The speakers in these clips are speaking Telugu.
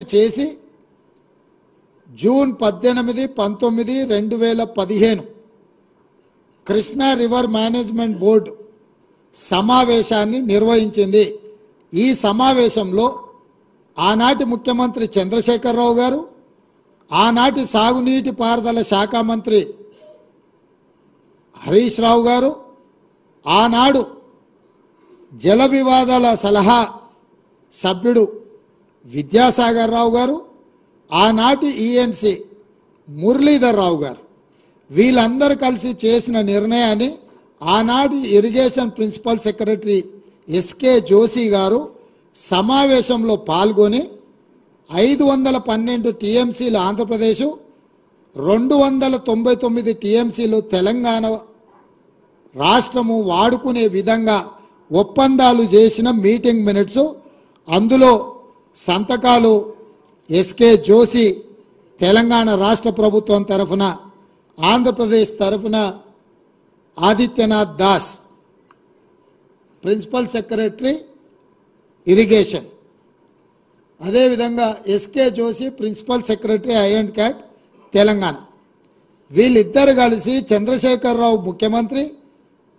చేసి June 18, 19, 2015 Krishna river management board సమావేశాన్ని నిర్వహించింది। ఈ సమావేశంలో ఆనాటి ముఖ్యమంత్రి చంద్రశేఖరరావు గారు, ఆనాటి సాగునీటి పారుదల శాఖ మంత్రి హరీష్ రావు గారు, ఆనాడు జల వివాదాల సలహా సభ్యుడు విద్యాసాగర్ రావు గారు, ఆనాటి ఈఎన్సీ మురళీధర్ రావు గారు, వీళ్ళందరూ కలిసి చేసిన నిర్ణయాన్ని ఆనాటి irrigation principal secretary S K Joshi గారు సమావేశంలో పాల్గొని 512 టీఎంసీలు ఆంధ్రప్రదేశ్, 299 టీఎంసీలు తెలంగాణ రాష్ట్రము వాడుకునే విధంగా ఒప్పందాలు చేసిన మీటింగ్ మినిట్స్, అందులో సంతకాలు ఎస్కే జోషి తెలంగాణ రాష్ట్ర ప్రభుత్వం తరఫున, ఆంధ్రప్రదేశ్ తరఫున Adityanath Das principal secretary irrigation, అదేవిధంగా ఎస్కే జోషి ప్రిన్సిపల్ సెక్రటరీ ఐ&, తెలంగాణ, వీళ్ళిద్దరు కలిసి చంద్రశేఖరరావు ముఖ్యమంత్రి,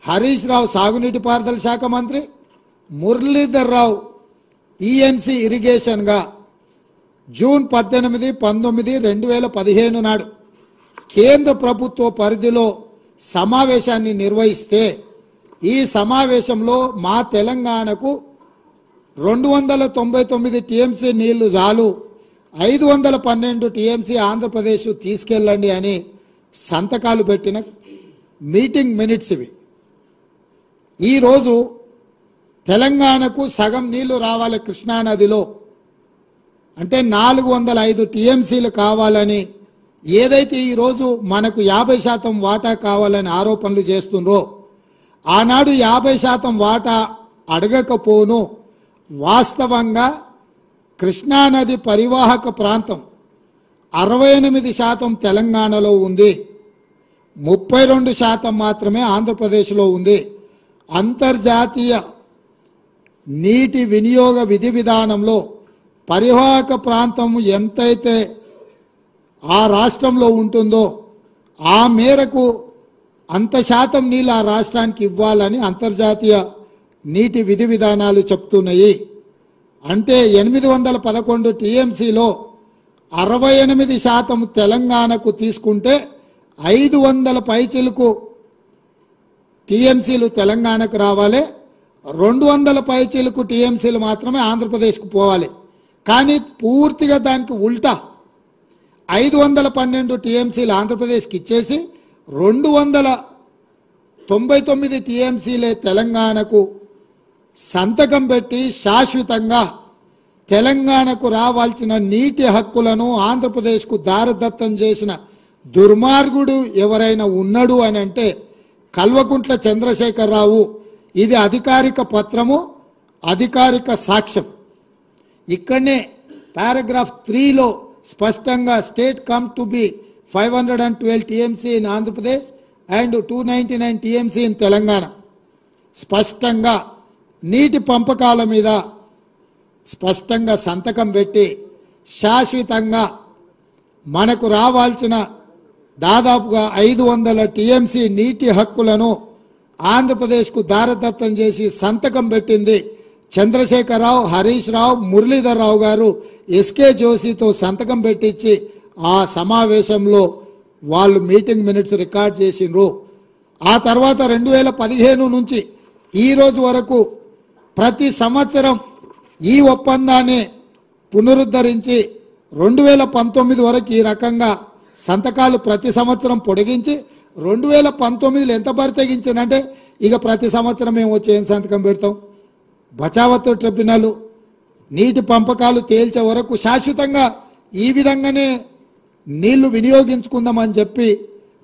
హరీష్ రావు సాగునీటి పారుదల శాఖ మంత్రి, మురళీధర్ రావు ఈఎన్సీ ఇరిగేషన్గా జూన్ 18, 19, 2015 నాడు కేంద్ర ప్రభుత్వ పరిధిలో సమావేశాన్ని నిర్వహిస్తే, ఈ సమావేశంలో మా తెలంగాణకు 299 టీఎంసీ నీళ్లు చాలు, 512 టీఎంసీ ఆంధ్రప్రదేశ్ తీసుకెళ్ళండి అని సంతకాలు పెట్టిన మీటింగ్ మినిట్స్ ఇవి। ఈరోజు తెలంగాణకు సగం నీళ్లు రావాలి కృష్ణానదిలో అంటే 405 టీఎంసీలు కావాలని, ఏదైతే ఈరోజు మనకు 50% వాటా కావాలని ఆరోపణలు చేస్తుండ్రో, ఆనాడు 50% వాటా అడగకపోను, వాస్తవంగా కృష్ణానది పరివాహక ప్రాంతం 68% తెలంగాణలో ఉంది, 32% మాత్రమే ఆంధ్రప్రదేశ్లో ఉంది। అంతర్జాతీయ నీటి వినియోగ విధి విధానంలో పరివాహక ప్రాంతం ఎంతైతే ఆ రాష్ట్రంలో ఉంటుందో ఆ మేరకు అంత శాతం నీళ్ళు ఆ రాష్ట్రానికి ఇవ్వాలని అంతర్జాతీయ నీటి విధి విధానాలు చెప్తున్నాయి। అంటే 811 టీఎంసీలో 68% తెలంగాణకు తీసుకుంటే 500 పైచిలకు టీఎంసీలు తెలంగాణకు రావాలి, 200 పైచిలకు టీఎంసీలు మాత్రమే ఆంధ్రప్రదేశ్కు పోవాలి। కానీ పూర్తిగా దానికి ఉల్టా 512 టీఎంసీలు ఆంధ్రప్రదేశ్కి ఇచ్చేసి 299 టీఎంసీలే తెలంగాణకు సంతకం పెట్టి శాశ్వతంగా తెలంగాణకు రావాల్సిన నీటి హక్కులను ఆంధ్రప్రదేశ్కు దారదత్తం చేసిన దుర్మార్గుడు ఎవరైనా ఉన్నాడు అని అంటే కల్వకుంట్ల చంద్రశేఖరరావు। ఇది అధికారిక పత్రము, అధికారిక సాక్ష్యం। ఇక్కడనే పారాగ్రాఫ్ 3లో స్పష్టంగా state come to be 512 TMC in Andhra Pradesh and 299 TMC in Telangana, స్పష్టంగా నీటి పంపకాల మీద స్పష్టంగా సంతకం పెట్టి శాశ్వతంగా మనకు రావాల్సిన దాదాపుగా 500 టీఎంసీ నీటి హక్కులను ఆంధ్రప్రదేశ్కు దారదత్తం చేసి సంతకం పెట్టింది చంద్రశేఖరరావు, హరీష్ రావు, మురళీధర్ రావు గారు ఎస్కే జోషితో సంతకం పెట్టించి ఆ సమావేశంలో వాళ్ళు మీటింగ్ మినిట్స్ రికార్డ్ చేసిండ్రు। ఆ తర్వాత 2015 నుంచి ఈ రోజు వరకు ప్రతి సంవత్సరం ఈ ఒప్పందాన్ని పునరుద్ధరించి 2019 వరకు ఈ రకంగా సంతకాలు ప్రతి సంవత్సరం పొడిగించి 2019లో ఎంత బరితెగించిందంటే ఇక ప్రతి సంవత్సరం మేము వచ్చి ఏం సంతకం పెడతాం, బచావత్ ట్రిబ్యునల్ నీటి పంపకాలు తేల్చే వరకు శాశ్వతంగా ఈ విధంగానే నీళ్లు వినియోగించుకుందామని చెప్పి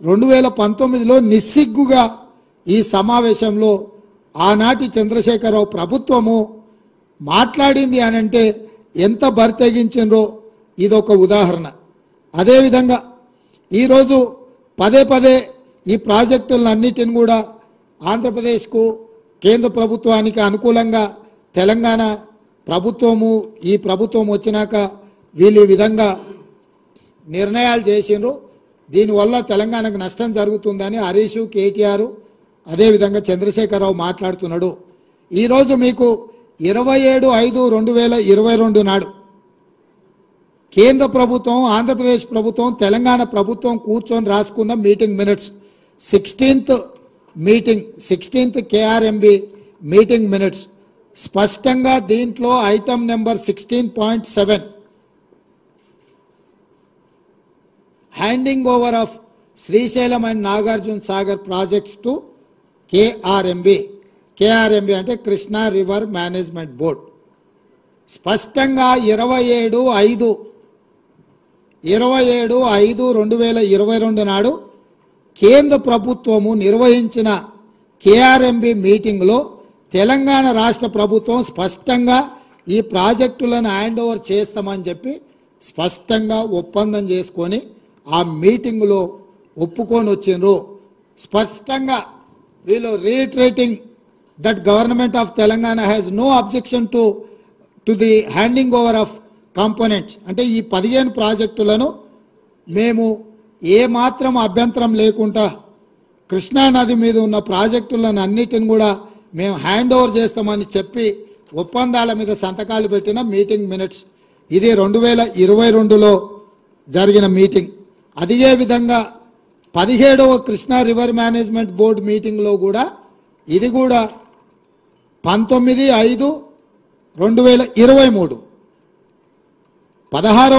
2019లో నిస్సిగ్గుగా ఈ సమావేశంలో ఆనాటి చంద్రశేఖరరావు ప్రభుత్వము మాట్లాడింది అని అంటే ఎంత బరితెగించిండ్రో ఇదొక ఉదాహరణ। అదేవిధంగా ఈరోజు పదే పదే ఈ ప్రాజెక్టులన్నిటిని కూడా ఆంధ్రప్రదేశ్కు కేంద్ర ప్రభుత్వానికి అనుకూలంగా తెలంగాణ ప్రభుత్వము ఈ ప్రభుత్వం వచ్చినాక వీళ్ళు ఈ విధంగా నిర్ణయాలు చేసిండ్రు. దీనివల్ల తెలంగాణకు నష్టం జరుగుతుందని హరీష్, కేటీఆర్, అదేవిధంగా చంద్రశేఖరరావు మాట్లాడుతున్నాడు. ఈరోజు మీకు 27/5/2022 నాడు కేంద్ర ప్రభుత్వం, ఆంధ్రప్రదేశ్ ప్రభుత్వం, తెలంగాణ ప్రభుత్వం కూర్చొని రాసుకున్న meeting minutes, 16th KRMB meeting minutes స్పష్టంగా దీంట్లో item number 16.7 handing over of Srisailam and Nagarjuna Sagar projects to KRMB అంటే కృష్ణా రివర్ మేనేజ్మెంట్ బోర్డ్ స్పష్టంగా 27/5/2022 నాడు కేంద్ర ప్రభుత్వము నిర్వహించిన KRMB మీటింగ్లో తెలంగాణ రాష్ట్ర ప్రభుత్వం స్పష్టంగా ఈ ప్రాజెక్టులను హ్యాండ్ ఓవర్ చేస్తామని చెప్పి స్పష్టంగా ఒప్పందం చేసుకొని ఆ మీటింగ్లో ఒప్పుకొని వచ్చిండ్రు. స్పష్టంగా వీళ్ళు reiterating that government of Telangana has no objection to the handing over of components. అంటే ఈ 15 ప్రాజెక్టులను మేము ఏమాత్రం అభ్యంతరం లేకుండా కృష్ణా నది మీద ఉన్న ప్రాజెక్టులను అన్నిటిని కూడా మేము హ్యాండ్ ఓవర్ చేస్తామని చెప్పి ఒప్పందాల మీద సంతకాలు పెట్టిన మీటింగ్ మినిట్స్. ఇది 2022లో జరిగిన మీటింగ్. అదే విధంగా 17వ కృష్ణా రివర్ మేనేజ్మెంట్ బోర్డు మీటింగ్లో కూడా ఇది కూడా 19/5/2023 16